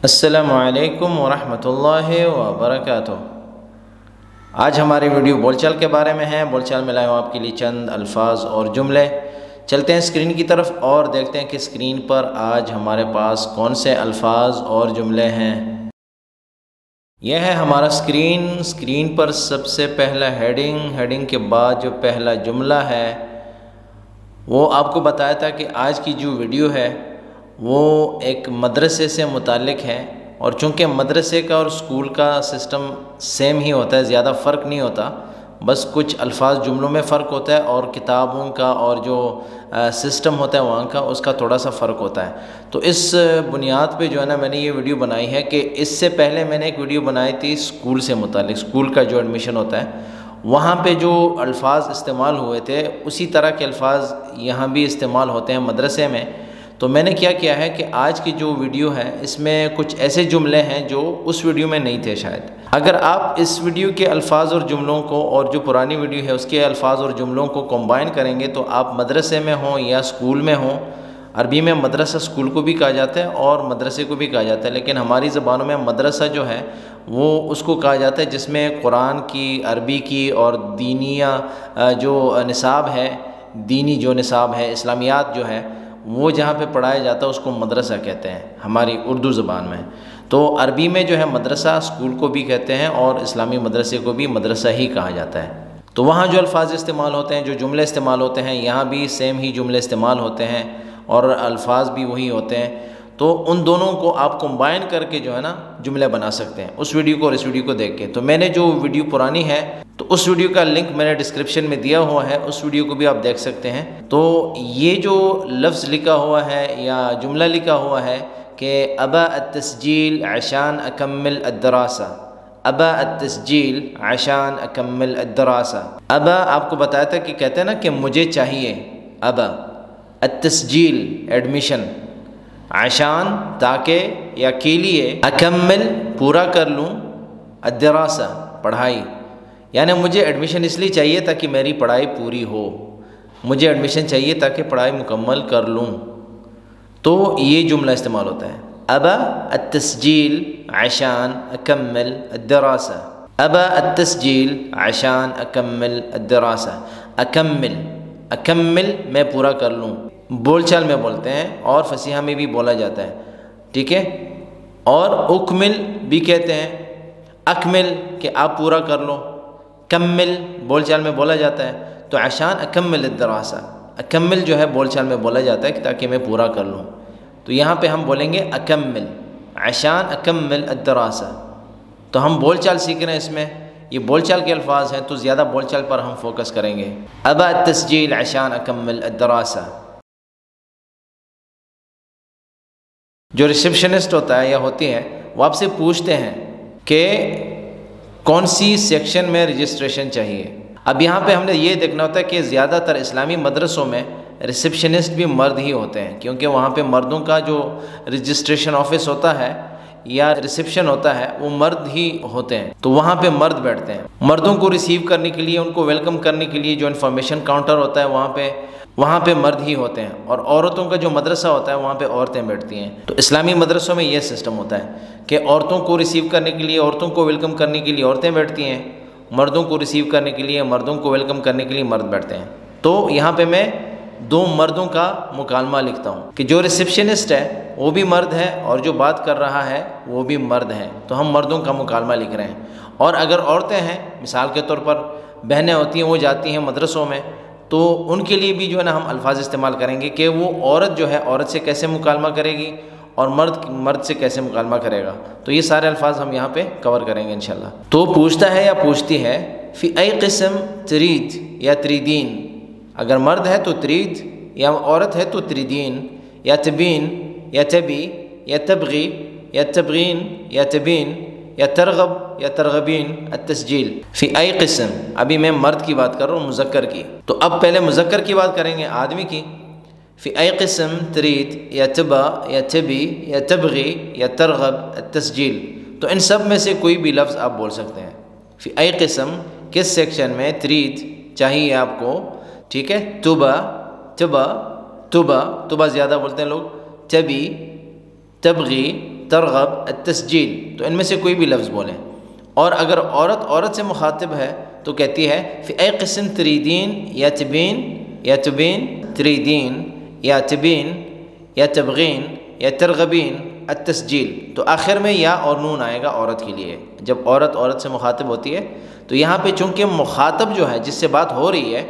السلام علیکم ورحمۃ اللہ وبرکاتہ۔ آج ہماری ویڈیو بول چال کے بارے میں ہے۔ بول چال میں لائے ہوں آپ کے لیے چند الفاظ اور جملے۔ چلتے ہیں اسکرین کی طرف اور دیکھتے ہیں کہ اسکرین پر آج ہمارے پاس کون سے الفاظ اور جملے ہیں۔ یہ ہے ہمارا اسکرین پر سب سے پہلا ہیڈنگ کے بعد جو پہلا جملہ ہے وہ آپ کو بتایا تھا کہ آج کی جو ویڈیو ہے وہ ایک مدرسے سے متعلق ہے، اور چونکہ مدرسے کا اور اسکول کا سسٹم سیم ہی ہوتا ہے، زیادہ فرق نہیں ہوتا، بس کچھ الفاظ جملوں میں فرق ہوتا ہے اور کتابوں کا اور جو سسٹم ہوتا ہے وہاں کا اس کا تھوڑا سا فرق ہوتا ہے۔ تو اس بنیاد پہ جو ہے نا میں نے یہ ویڈیو بنائی ہے کہ اس سے پہلے میں نے ایک ویڈیو بنائی تھی اسکول سے متعلق، اسکول کا جو ایڈمیشن ہوتا ہے وہاں پہ جو الفاظ استعمال ہوئے تھے اسی طرح کے الفاظ یہاں بھی استعمال ہوتے ہیں مدرسے میں۔ تو میں نے کیا ہے کہ آج کی جو ویڈیو ہے اس میں کچھ ایسے جملے ہیں جو اس ویڈیو میں نہیں تھے شاید۔ اگر آپ اس ویڈیو کے الفاظ اور جملوں کو اور جو پرانی ویڈیو ہے اس کے الفاظ اور جملوں کو کمبائن کریں گے تو آپ مدرسے میں ہوں یا اسکول میں ہوں، عربی میں مدرسہ اسکول کو بھی کہا جاتا ہے اور مدرسے کو بھی کہا جاتا ہے، لیکن ہماری زبانوں میں مدرسہ جو ہے وہ اس کو کہا جاتا ہے جس میں قرآن کی، عربی کی اور دینیہ جو نصاب ہے، دینی جو نصاب ہے، اسلامیات جو ہے وہ جہاں پہ پڑھایا جاتا ہے اس کو مدرسہ کہتے ہیں ہماری اردو زبان میں۔ تو عربی میں جو ہے مدرسہ اسکول کو بھی کہتے ہیں اور اسلامی مدرسے کو بھی مدرسہ ہی کہا جاتا ہے۔ تو وہاں جو الفاظ استعمال ہوتے ہیں، جو جملے استعمال ہوتے ہیں، یہاں بھی سیم ہی جملے استعمال ہوتے ہیں اور الفاظ بھی وہی ہوتے ہیں۔ تو ان دونوں کو آپ کمبائن کر کے جو ہے نا جملے بنا سکتے ہیں، اس ویڈیو کو اور اس ویڈیو کو دیکھ کے۔ تو میں نے جو ویڈیو پرانی ہے تو اس ویڈیو کا لنک میں نے ڈسکرپشن میں دیا ہوا ہے، اس ویڈیو کو بھی آپ دیکھ سکتے ہیں۔ تو یہ جو لفظ لکھا ہوا ہے یا جملہ لکھا ہوا ہے کہ ابا التسجیل عشان اکمل الدراسہ، ابا التسجیل عشان اکمل الدراسہ، ابا آپ کو بتایا تھا کہ کہتے ہیں نا کہ مجھے چاہیے، ابا التسجیل ایڈمیشن، عشان تاکہ یا کے لیے، اکمل پورا کر لوں، الدراسہ پڑھائی، یعنی مجھے ایڈمیشن اس لیے چاہیے تاکہ میری پڑھائی پوری ہو، مجھے ایڈمیشن چاہیے تاکہ پڑھائی مکمل کر لوں۔ تو یہ جملہ استعمال ہوتا ہے، ابا التسجیل عشان اکمل الدراسہ، ابا التسجیل عشان اکمل الدراسہ، اکمل میں پورا کر لوں، بول چال میں بولتے ہیں اور فصیحہ میں بھی بولا جاتا ہے، ٹھیک ہے۔ اور اکمل بھی کہتے ہیں، اکمل کہ آپ پورا کر لو، کمل بول چال میں بولا جاتا ہے۔ تو عشان اکمل الدراسہ، اکمل جو ہے بول چال میں بولا جاتا ہے کہ تاکہ میں پورا کر لوں۔ تو یہاں پہ ہم بولیں گے اکمل، عشان اکمل الدراسہ۔ تو ہم بول چال سیکھ رہے ہیں، اس میں یہ بول چال کے الفاظ ہیں تو زیادہ بول چال پر ہم فوکس کریں گے۔ ابا التسجیل عشان اکمل الدراسہ۔ جو ریسیپشنسٹ ہوتا ہے یا ہوتی ہے وہ آپ سے پوچھتے ہیں کہ کون سی سیکشن میں رجسٹریشن چاہیے۔ اب یہاں پہ ہم نے یہ دیکھنا ہوتا ہے کہ زیادہ تر اسلامی مدرسوں میں ریسیپشنسٹ بھی مرد ہی ہوتے ہیں، کیونکہ وہاں پہ مردوں کا جو رجسٹریشن آفس ہوتا ہے یا ریسیپشن ہوتا ہے وہ مرد ہی ہوتے ہیں، تو وہاں پہ مرد بیٹھتے ہیں۔ مردوں کو ریسیو کرنے کے لیے، ان کو ویلکم کرنے کے لیے جو انفارمیشن کاؤنٹر ہوتا ہے وہاں پہ مرد ہی ہوتے ہیں، اور عورتوں کا جو مدرسہ ہوتا ہے وہاں پہ عورتیں بیٹھتی ہیں۔ تو اسلامی مدرسوں میں یہ سسٹم ہوتا ہے کہ عورتوں کو ریسیو کرنے کے لیے، عورتوں کو ویلکم کرنے کے لیے عورتیں بیٹھتی ہیں، مردوں کو ریسیو کرنے کے لیے، مردوں کو ویلکم کرنے کے لیے مرد بیٹھتے ہیں۔ تو یہاں پہ میں دو مردوں کا مکالمہ لکھتا ہوں کہ جو ریسیپشنسٹ ہے وہ بھی مرد ہے اور جو بات کر رہا ہے وہ بھی مرد ہے، تو ہم مردوں کا مکالمہ لکھ رہے ہیں۔ اور اگر عورتیں ہیں، مثال کے طور پر بہنیں ہوتی ہیں وہ جاتی ہیں مدرسوں میں، تو ان کے لیے بھی جو ہے نا ہم الفاظ استعمال کریں گے کہ وہ عورت جو ہے عورت سے کیسے مکالمہ کرے گی اور مرد سے کیسے مکالمہ کرے گا۔ تو یہ سارے الفاظ ہم یہاں پہ کور کریں گے انشاءاللہ۔ تو پوچھتا ہے یا پوچھتی ہے، فی ای قسم ترید یا تریدین، اگر مرد ہے تو ترید، یا عورت ہے تو تریدین، یا تبین، یا تبی، یا تبغی، یا تبغین، یا تبین، یا ترغب، یا ترغبین التسجیل۔ فی ای قسم، ابھی میں مرد کی بات کر رہا ہوں، مذکر کی، تو اب پہلے مذکر کی بات کریں گے، آدمی کی۔ فی ای قسم ترید یا تبا یا تبی یا تبغی یا ترغب التسجیل، تو ان سب میں سے کوئی بھی لفظ آپ بول سکتے ہیں۔ فی ای قسم کس سیکشن میں، ترید چاہیے آپ کو، ٹھیک ہے، تبا زیادہ بولتے ہیں لوگ، تبی، تبغی، ترغب التسجیل، تو ان میں سے کوئی بھی لفظ بولیں۔ اور اگر عورت سے مخاطب ہے تو کہتی ہے فی ای قسم تریدین یا تبین تریدین یا تبین یا تبغین یا ترغبین التسجیل، تو آخر میں یا اور نون آئے گا عورت کے لیے۔ جب عورت سے مخاطب ہوتی ہے تو یہاں پہ چونکہ مخاطب جو ہے جس سے بات ہو رہی ہے،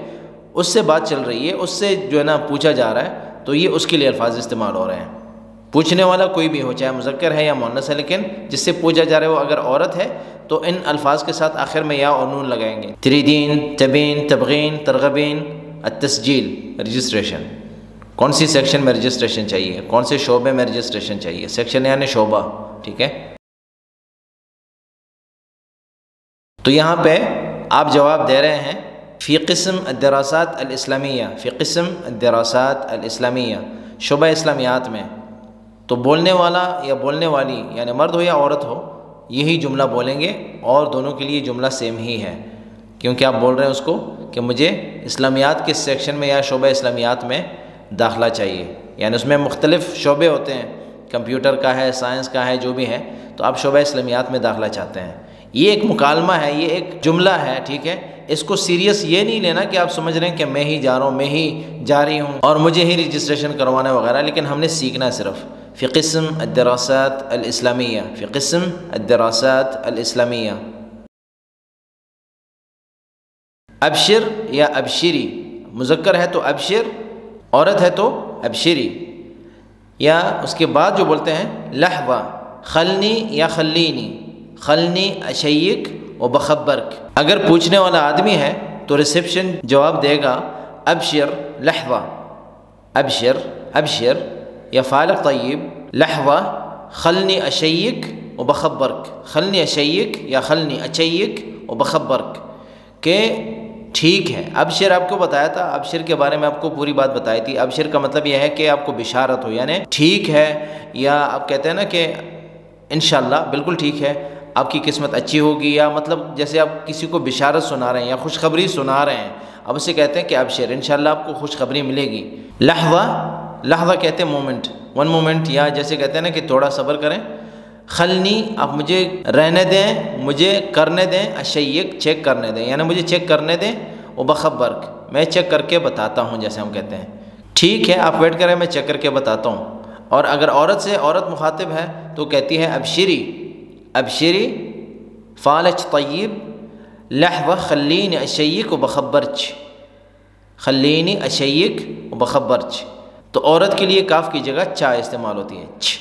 اس سے بات چل رہی ہے، اس سے جو ہے نا پوچھا جا رہا ہے، تو یہ اس کے لیے الفاظ استعمال ہو رہے ہیں۔ پوچھنے والا کوئی بھی ہو، چاہے مذکر ہے یا مؤنث ہے، لیکن جس سے پوچھا جا رہا ہے وہ اگر عورت ہے تو ان الفاظ کے ساتھ آخر میں یا اور نون لگائیں گے۔ تریدین، تبین، تبغین، ترغبین، التسجیل، رجسٹریشن۔ کون سی سیکشن میں رجسٹریشن چاہیے، کون سے شعبے میں رجسٹریشن چاہیے، سیکشن یعنی شعبہ، ٹھیک ہے۔ تو یہاں پہ آپ جواب دے رہے ہیں فی قسم الدراسات الاسلامیہ، فی قسم الدراسات الاسلامیہ، شعبہ اسلامیات میں۔ تو بولنے والا یا بولنے والی یعنی مرد ہو یا عورت ہو یہی جملہ بولیں گے، اور دونوں کے لیے جملہ سیم ہی ہے، کیونکہ آپ بول رہے ہیں اس کو کہ مجھے اسلامیات کے سیکشن میں یا شعبہ اسلامیات میں داخلہ چاہیے، یعنی اس میں مختلف شعبے ہوتے ہیں، کمپیوٹر کا ہے، سائنس کا ہے، جو بھی ہے، تو آپ شعبہ اسلامیات میں داخلہ چاہتے ہیں۔ یہ ایک مکالمہ ہے، یہ ایک جملہ ہے، ٹھیک ہے۔ اس کو سیریس یہ نہیں لینا کہ آپ سمجھ رہے ہیں کہ میں ہی جا رہا ہوں، میں ہی جا رہی ہوں اور مجھے ہی رجسٹریشن کروانا وغیرہ، لیکن ہم نے سیکھنا ہے صرف فی قسم الدراسات الاسلامیہ، فی قسم الدراسات الاسلامیہ۔ ابشر یا ابشری، مذکر ہے تو ابشر، عورت ہے تو ابشری۔ یا اس کے بعد جو بولتے ہیں لحظہ، خلنی یا خلینی، خلنی اشیک و بخبرک۔ اگر پوچھنے والا آدمی ہے تو ریسیپشن جواب دے گا ابشر لحظہ، ابشر، ابشر یا فعل طیب، لحظہ خلنی اشیک و بخبرک، خلنی اشیک یا خلنی اچیک و بخبرک، کہ ٹھیک ہے۔ ابشر آپ کو بتایا تھا، ابشر کے بارے میں آپ کو پوری بات بتائی تھی۔ ابشر کا مطلب یہ ہے کہ آپ کو بشارت ہو، یعنی ٹھیک ہے، یا آپ کہتے ہیں نا کہ انشاءاللہ بالکل ٹھیک ہے، آپ کی قسمت اچھی ہوگی، یا مطلب جیسے آپ کسی کو بشارت سنا رہے ہیں یا خوشخبری سنا رہے ہیں، اب اسے کہتے ہیں کہ ابشر، انشاءاللہ آپ کو خوشخبری ملے گی۔ لحظہ، لحظہ کہتے ہیں مومنٹ، ون مومنٹ، یا جیسے کہتے ہیں نا کہ تھوڑا صبر کریں۔ خلنی، آپ مجھے رہنے دیں، مجھے کرنے دیں، اشیک چیک کرنے دیں، یعنی مجھے چیک کرنے دیں، و بخبرک میں چیک کر کے بتاتا ہوں، جیسے ہم کہتے ہیں ٹھیک ہے آپ ویٹ کریں، میں چیک کر کے بتاتا ہوں۔ اور اگر عورت سے عورت مخاطب ہے تو کہتی ہے ابشری، ابشری فالچ طیب لحظہ خلینی اشیک و بخبرچ، خلینی اشیک و بخبرچ۔ تو عورت کے لیے کاف کی جگہ چا استعمال ہوتی ہے، چھ،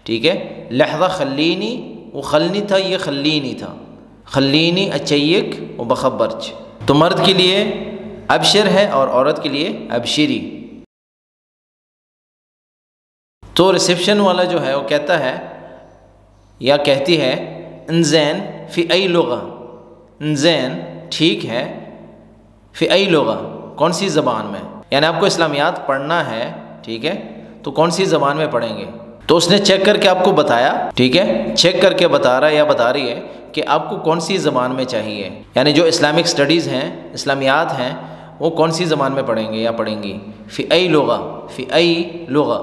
ٹھیک ہے۔ لحظہ خلینی، وہ خلنی تھا، یہ خلینی تھا، خلینی اچیک و بخبرچ۔ تو مرد کے لیے ابشر ہے اور عورت کے لیے ابشری۔ تو ریسیپشن والا جو ہے وہ کہتا ہے یا کہتی ہے انزین فی ای لغہ، انزین ٹھیک ہے، فی ای لغہ کون سی زبان میں، یعنی آپ کو اسلامیات پڑھنا ہے، ٹھیک ہے، تو کون سی زبان میں پڑھیں گے؟ تو اس نے چیک کر کے آپ کو بتایا، ٹھیک ہے، چیک کر کے بتا رہا ہے یا بتا رہی ہے کہ آپ کو کون سی زبان میں چاہیے، یعنی جو اسلامک سٹڈیز ہیں، اسلامیات ہیں، وہ کون سی زبان میں پڑھیں گے یا پڑھیں گی۔ فی ای لغہ، فی ای لغہ،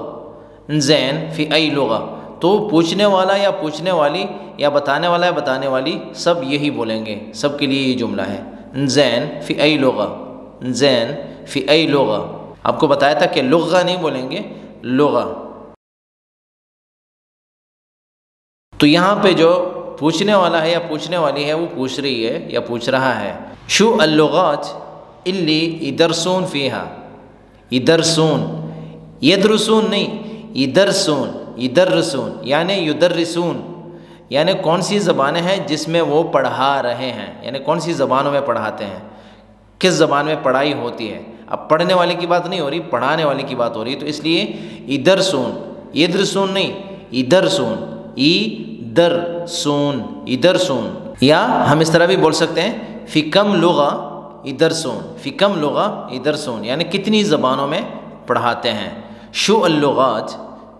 زین فی ای لغہ۔ تو پوچھنے والا یا پوچھنے والی یا بتانے والا یا بتانے والی سب یہی بولیں گے، سب کے لیے یہ جملہ ہے، زین فی ای لغہ، زین فی ای لغہ۔ آپ کو بتایا تھا کہ لغہ نہیں بولیں گے، لغہ۔ تو یہاں پہ جو پوچھنے والا ہے یا پوچھنے والی ہے وہ پوچھ رہی ہے یا پوچھ رہا ہے شو اللغات اللي يدرسون فيها، يدرسون، يدرسون نہیں، يدرسون، يدرسون یعنی يدرسون، یعنی کون سی زبانیں ہیں جس میں وہ پڑھا رہے ہیں، یعنی کون سی زبانوں میں پڑھاتے ہیں، کس زبان میں پڑھائی ہوتی ہے۔ اب پڑھنے والے کی بات نہیں ہو رہی، پڑھانے والے کی بات ہو رہی ہے، تو اس لیے يدرسون، يدرسون نہیں، يدرسون، يدرسون، يدرسون۔ یا ہم اس طرح بھی بول سکتے ہیں فی کم لغہ يدرسون، فی کم لغہ يدرسون، یعنی کتنی زبانوں میں پڑھاتے ہیں۔ شو اللغات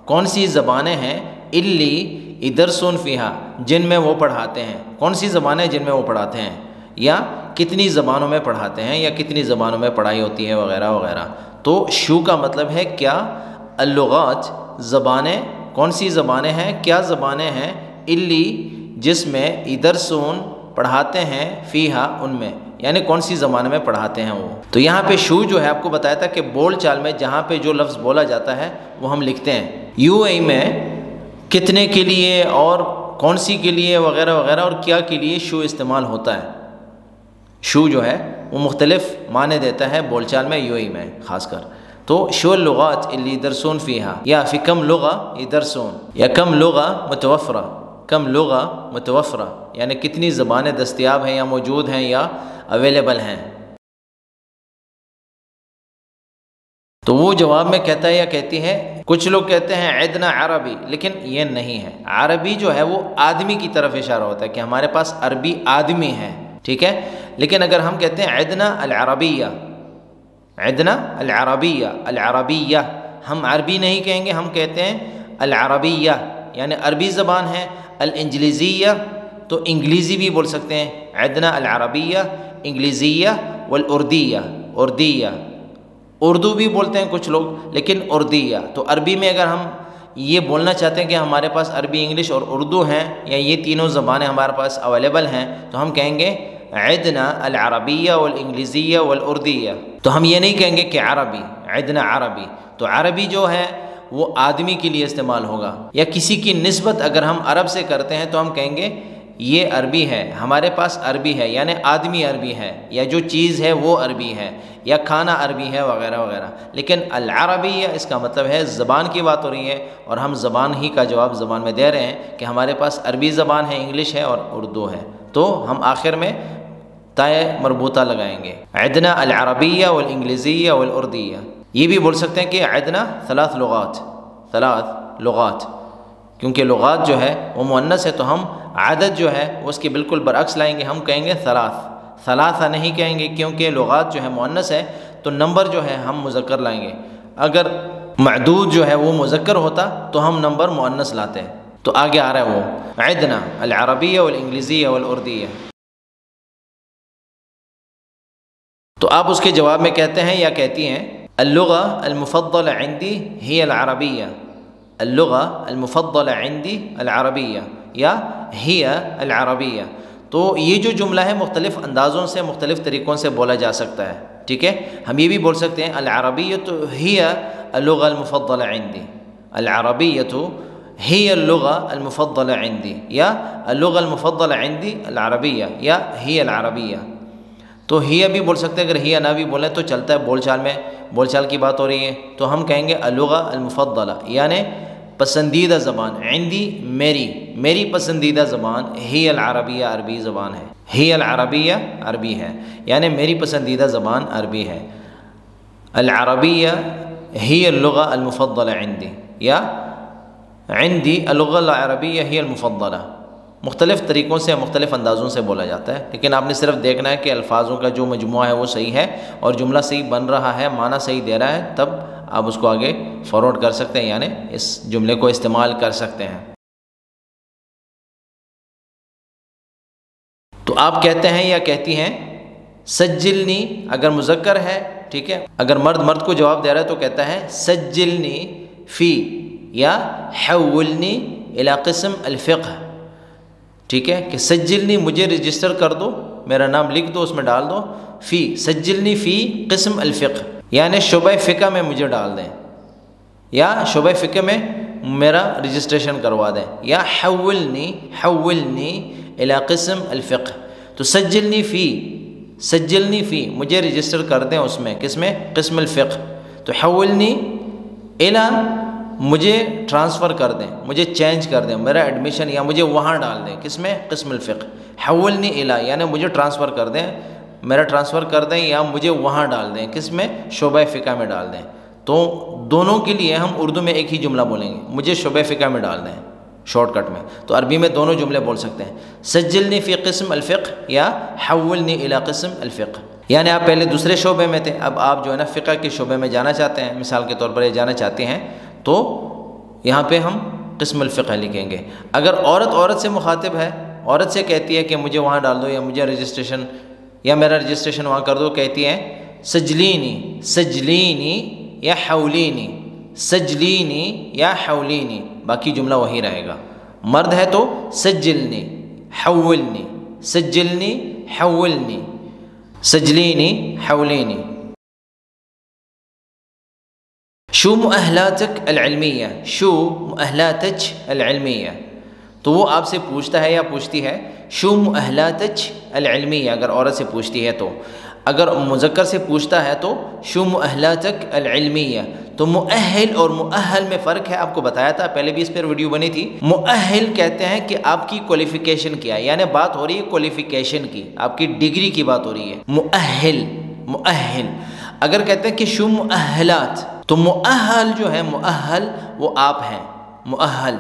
کون سی زبانیں ہیں، اللي يدرسون فيها جن میں وہ پڑھاتے ہیں، کون سی زبانیں جن میں وہ پڑھاتے ہیں، یا کتنی زبانوں میں پڑھاتے ہیں، یا کتنی زبانوں میں پڑھائی ہوتی ہے وغیرہ وغیرہ۔ تو شو کا مطلب ہے کیا، اللغات زبانیں کون سی زبانیں ہیں، کیا زبانیں ہیں، الی جس میں یدرسون پڑھاتے ہیں، فیہا ان میں، یعنی کون سی زبان میں پڑھاتے ہیں وہ۔ تو یہاں پہ شو جو ہے آپ کو بتایا تھا کہ بول چال میں جہاں پہ جو لفظ بولا جاتا ہے وہ ہم لکھتے ہیں۔ یو اے میں کتنے کے لیے اور کون سی کے لیے وغیرہ وغیرہ اور کیا کے لیے شو استعمال ہوتا ہے۔ شو جو ہے وہ مختلف معنی دیتا ہے بول چال میں، یو اے میں خاص کر۔ تو شو اللغات اللي يدرسون فيها، یا فی کم لغہ يدرسون، یا کم لغہ متوفرہ، کم لغہ متوفرہ یعنی کتنی زبانیں دستیاب ہیں یا موجود ہیں یا اویلیبل ہیں۔ تو وہ جواب میں کہتا ہے یا کہتی ہے، کچھ لوگ کہتے ہیں عندنا عربی، لیکن یہ نہیں ہے۔ عربی جو ہے وہ آدمی کی طرف اشارہ ہوتا ہے کہ ہمارے پاس عربی آدمی ہے، ٹھیک ہے۔ لیکن اگر ہم کہتے ہیں عندنا العربیہ، عندنا العربیہ، العربیہ، ہم عربی نہیں کہیں گے، ہم کہتے ہیں العربیہ یعنی عربی زبان ہے۔ الانجلیزیہ تو انگلیزی بھی بول سکتے ہیں، عندنا العربیہ، انگلیزیہ، والاردیہ، اردیہ، اردو بھی بولتے ہیں کچھ لوگ، لیکن اردیہ۔ تو عربی میں اگر ہم یہ بولنا چاہتے ہیں کہ ہمارے پاس عربی، انگلش اور اردو ہیں، یا یہ تینوں زبانیں ہمارے پاس اویلیبل ہیں، تو ہم کہیں گے عندنا العربیہ والانگلیزیہ والاردیہ۔ تو ہم یہ نہیں کہیں گے کہ عربی، عندنا عربی۔ تو عربی جو ہے وہ آدمی کے لیے استعمال ہوگا، یا کسی کی نسبت اگر ہم عرب سے کرتے ہیں تو ہم کہیں گے یہ عربی ہے، ہمارے پاس عربی ہے، یعنی آدمی عربی ہے، یا جو چیز ہے وہ عربی ہے، یا کھانا عربی ہے وغیرہ وغیرہ۔ لیکن العربیہ اس کا مطلب ہے زبان کی بات ہو رہی ہے، اور ہم زبان ہی کا جواب زبان میں دے رہے ہیں کہ ہمارے پاس عربی زبان ہے، انگلش ہے اور اردو ہے۔ تو ہم آخر میں تائے مربوطہ لگائیں گے، عندنا العربیہ والانگلیزیہ والاردیہ۔ یہ بھی بول سکتے ہیں کہ عندنا ثلاث لغات، ثلاث لغات، کیونکہ لغات جو ہے وہ مؤنث ہے، تو ہم عدد جو ہے وہ اس کے بالکل برعکس لائیں گے، ہم کہیں گے ثلاث، ثلاثہ نہیں کہیں گے، کیونکہ لغات جو ہے مؤنث ہے تو نمبر جو ہے ہم مذکر لائیں گے۔ اگر معدود جو ہے وہ مذکر ہوتا تو ہم نمبر مؤنث لاتے۔ تو آگے آ رہا ہے وہ عندنا العربیہ والانگلیزیہ والاردیہ۔ تو آپ اس کے جواب میں کہتے ہیں یا کہتی ہیں اللغہ المفضلہ عندی ہی العربیہ، اللغہ المفضلہ عندی العربیہ یا ہی العربیہ۔ تو یہ جو جملہ ہے مختلف اندازوں سے، مختلف طریقوں سے بولا جا سکتا ہے، ٹھیک ہے۔ ہم یہ بھی بول سکتے ہیں العربیۃ ہی اللغہ المفضلہ عندی، العربیۃ ہی اللغہ المفضلہ عندی، یا اللغہ المفضلہ عندی العربیہ یا ہی العربیہ۔ تو ہی بھی بول سکتے ہیں، اگر ہی نہ بھی بولیں تو چلتا ہے، بول چال میں بول چال کی بات ہو رہی ہے تو ہم کہیں گے اللغہ المفضلہ یعنی پسندیدہ زبان، عندی میری پسندیدہ زبان، ہی العربیہ عربی زبان ہے، ہی العربیہ عربی ہے، یعنی میری پسندیدہ زبان عربی ہے۔ العربیہ ہی اللغہ المفضلہ عندی، یا عندی اللغہ العربیہ ہی المفضلہ۔ مختلف طریقوں سے، مختلف اندازوں سے بولا جاتا ہے، لیکن آپ نے صرف دیکھنا ہے کہ الفاظوں کا جو مجموعہ ہے وہ صحیح ہے اور جملہ صحیح بن رہا ہے، معنی صحیح دے رہا ہے، تب آپ اس کو آگے فارورڈ کر سکتے ہیں، یعنی اس جملے کو استعمال کر سکتے ہیں۔ تو آپ کہتے ہیں یا کہتی ہیں سجلنی، اگر مذکر ہے، ٹھیک ہے، اگر مرد کو جواب دے رہا ہے تو کہتا ہے سجلنی فی یا حولنی الی قسم الفقہ، ٹھیک ہے، کہ سجلنی مجھے رجسٹر کر دو، میرا نام لکھ دو، اس میں ڈال دو، فی سجلنی فی قسم الفقہ یعنی شعبہ فقہ میں مجھے ڈال دیں، یا شعبہ فقہ میں میرا رجسٹریشن کروا دیں، یا حولنی الی قسم الفقہ۔ تو سجلنی فی مجھے رجسٹر کر دیں اس میں، کس میں؟ قسم الفقہ۔ تو حولنی الی مجھے ٹرانسفر کر دیں، مجھے چینج کر دیں، میرا ایڈمیشن یا مجھے وہاں ڈال دیں، کس میں؟ قسم الفقہ۔ حولنی الی یعنی مجھے ٹرانسفر کر دیں، میرا ٹرانسفر کر دیں یا مجھے وہاں ڈال دیں، کس میں؟ شعبہ فقہ میں ڈال دیں۔ تو دونوں کے لیے ہم اردو میں ایک ہی جملہ بولیں گے، مجھے شعبہ فقہ میں ڈال دیں شارٹ کٹ میں۔ تو عربی میں دونوں جملے بول سکتے ہیں، سجلنی فی قسم الفقہ یا حولنی الی قسم الفقہ۔ یعنی آپ پہلے دوسرے شعبے میں تھے، اب آپ جو ہے نا فقہ کے شعبے میں جانا چاہتے ہیں، مثال کے طور پر یہ جانا چاہتے ہیں، تو یہاں پہ ہم قسم الفقہ لکھیں گے۔ اگر عورت سے مخاطب ہے، عورت سے کہتی ہے کہ مجھے وہاں ڈال دو یا مجھے رجسٹریشن یا میرا رجسٹریشن وہاں کر دو، کہتی ہے سجلینی یا حولینی، سجلینی یا حولینی، باقی جملہ وہی رہے گا. مرد ہے تو سجلنی حولنی، سجلنی حولنی، سجلینی حولینی. شو مؤهلاتك العلمیہ، شو مؤهلاتك العلمیہ، تو وہ آپ سے پوچھتا ہے یا پوچھتی ہے شو مؤهلاتك العلمیہ اگر عورت سے پوچھتی ہے تو. اگر مذکر سے پوچھتا ہے تو شو مؤهلاتك العلمیہ. تو مؤہل اور مؤہل میں فرق ہے، آپ کو بتایا تھا، پہلے بھی اس پر ویڈیو بنی تھی. مؤہل کہتے ہیں کہ آپ کی کوالیفیکیشن کیا ہے، یعنی بات ہو رہی ہے کوالیفیکیشن کی، آپ کی ڈگری کی بات ہو رہی ہے. مؤہل، مؤہل. اگر کہتے ہیں کہ شو مؤہلات، تو مؤہل جو ہے، مؤہل وہ آپ ہیں مؤہل،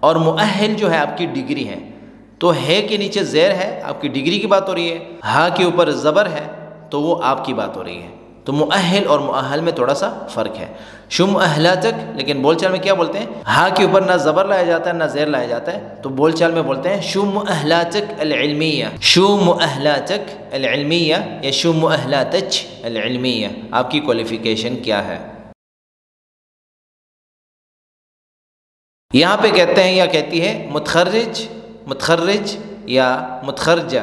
اور مؤہل جو ہے آپ کی ڈگری ہے. تو ہے کے نیچے زیر ہے، آپ کی ڈگری کی بات ہو رہی ہے. ہاں کے اوپر زبر ہے تو وہ آپ کی بات ہو رہی ہے. تو مؤہل اور مؤہل میں تھوڑا سا فرق ہے. شو مؤہلاتک، لیکن بول چال میں کیا بولتے ہیں؟ ہاں کے اوپر نہ زبر لایا جاتا ہے نہ زیر لایا جاتا ہے، تو بول چال میں بولتے ہیں شو مؤہلاتک العلمیہ، شو مؤہلاتک العلمیہ یا شو مؤہلاتک العلمیہ، آپ کی کوالیفیکیشن کیا ہے. یہاں پہ کہتے ہیں یا کہتی ہے متخرج، متخرج یا متخرجہ،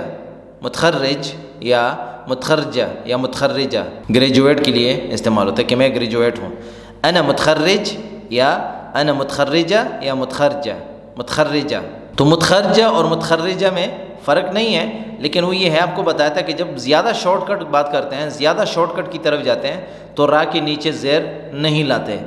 متخرج یا متخرجہ یا متخرجہ. گریجویٹ کے لیے استعمال ہوتا ہے کہ میں گریجویٹ ہوں. انا متخرج یا انا متخرجہ یا متخرجہ، متخرجہ. تو متخرجہ اور متخرجہ میں فرق نہیں ہے، لیکن وہ یہ ہے، آپ کو بتایا تھا کہ جب زیادہ شارٹ کٹ بات کرتے ہیں، زیادہ شارٹ کٹ کی طرف جاتے ہیں تو را کے نیچے زیر نہیں لاتے.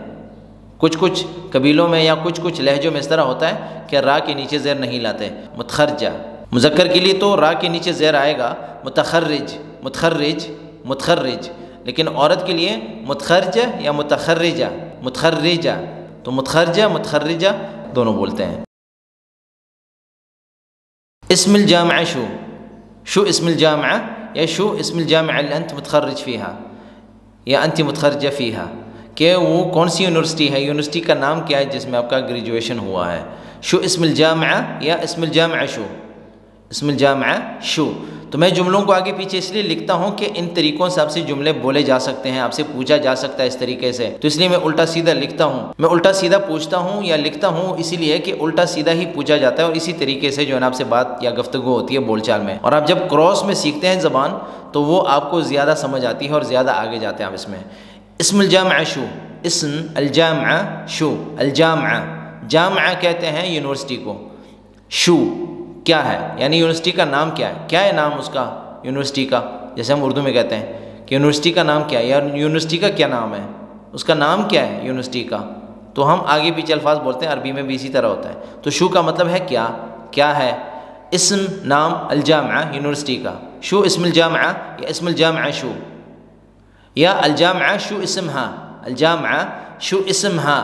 کچھ کچھ قبیلوں میں یا کچھ کچھ لہجوں میں اس طرح ہوتا ہے کہ را کے نیچے زیر نہیں لاتے. متخرجہ مذکر کے لیے تو را کے نیچے زیر آئے گا، متخرج، متخرج، متخرج. لیکن عورت کے لیے متخرجہ یا متخرجہ، متخرجہ. تو متخرجہ متخرجہ دونوں بولتے ہیں. اسم الجامعہ شو، شو اسم الجامعہ یا شو اسم الجامعہ اللي انت متخرج فيها یا انت متخرجہ فيها، کہ وہ کون سی یونیورسٹی ہے، یونیورسٹی کا نام کیا ہے جس میں آپ کا گریجویشن ہوا ہے. شو اسم الجامعہ یا اسم الجامعہ شو، اسم الجامعہ شو. تو میں جملوں کو آگے پیچھے اس لیے لکھتا ہوں کہ ان طریقوں سے آپ سے جملے بولے جا سکتے ہیں، آپ سے پوچھا جا سکتا ہے اس طریقے سے. تو اس لیے میں الٹا سیدھا لکھتا ہوں، میں الٹا سیدھا پوچھتا ہوں یا لکھتا ہوں اسی لیے کہ الٹا سیدھا ہی پوچھا جاتا ہے، اور اسی طریقے سے جو ہے نا آپ سے بات یا گفتگو ہوتی ہے بول چال میں. اور آپ جب کراس میں سیکھتے ہیں زبان تو وہ آپ کو زیادہ سمجھ آتی ہے اور زیادہ آگے جاتے ہیں آپ اس میں. اسم الجامعہ شو، اسم الجامعہ شو، الجامعہ، جامعہ کہتے ہیں یونیورسٹی کو. شو کیا ہے، یعنی یونیورسٹی کا نام کیا ہے، کیا ہے نام اس کا یونیورسٹی کا. جیسے ہم اردو میں کہتے ہیں کہ یونیورسٹی کا نام کیا ہے یا یونیورسٹی کا کیا نام ہے، اس کا نام کیا ہے یونیورسٹی کا. تو ہم آگے پیچھے الفاظ بولتے ہیں، عربی میں بھی اسی طرح ہوتا ہے. تو شو کا مطلب ہے کیا، کیا ہے. اسم نام الجامعہ یونیورسٹی کا، شو اسم الجامعہ یا اسم الجامعہ شو، یا الجامعہ شو اسمہا، الجامعہ شو اسمہا.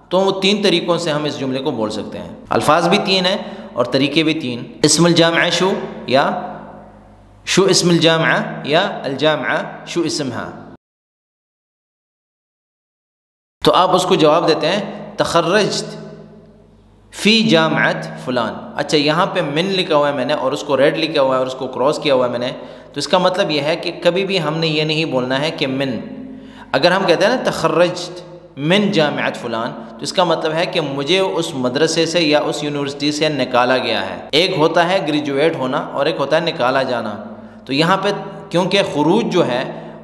تو وہ تین طریقوں سے ہم اس جملے کو بول سکتے ہیں. الفاظ بھی تین ہیں اور طریقے بھی تین. اسم الجامعہ شو یا شو اسم الجامعہ یا الجامعہ شو اسمہا. تو آپ اس کو جواب دیتے ہیں تخرجت فی جامعت فلان. اچھا یہاں پہ من لکھا ہوا ہے میں نے اور اس کو ریڈ لکھا ہوا ہے اور اس کو کراس کیا ہوا ہے میں نے، تو اس کا مطلب یہ ہے کہ کبھی بھی ہم نے یہ نہیں بولنا ہے کہ من. اگر ہم کہتے ہیں نا تخرجت من جامعت فلان، تو اس کا مطلب ہے کہ مجھے اس مدرسے سے یا اس یونیورسٹی سے نکالا گیا ہے. ایک ہوتا ہے گریجویٹ ہونا اور ایک ہوتا ہے نکالا جانا. تو یہاں پہ کیونکہ خروج جو ہے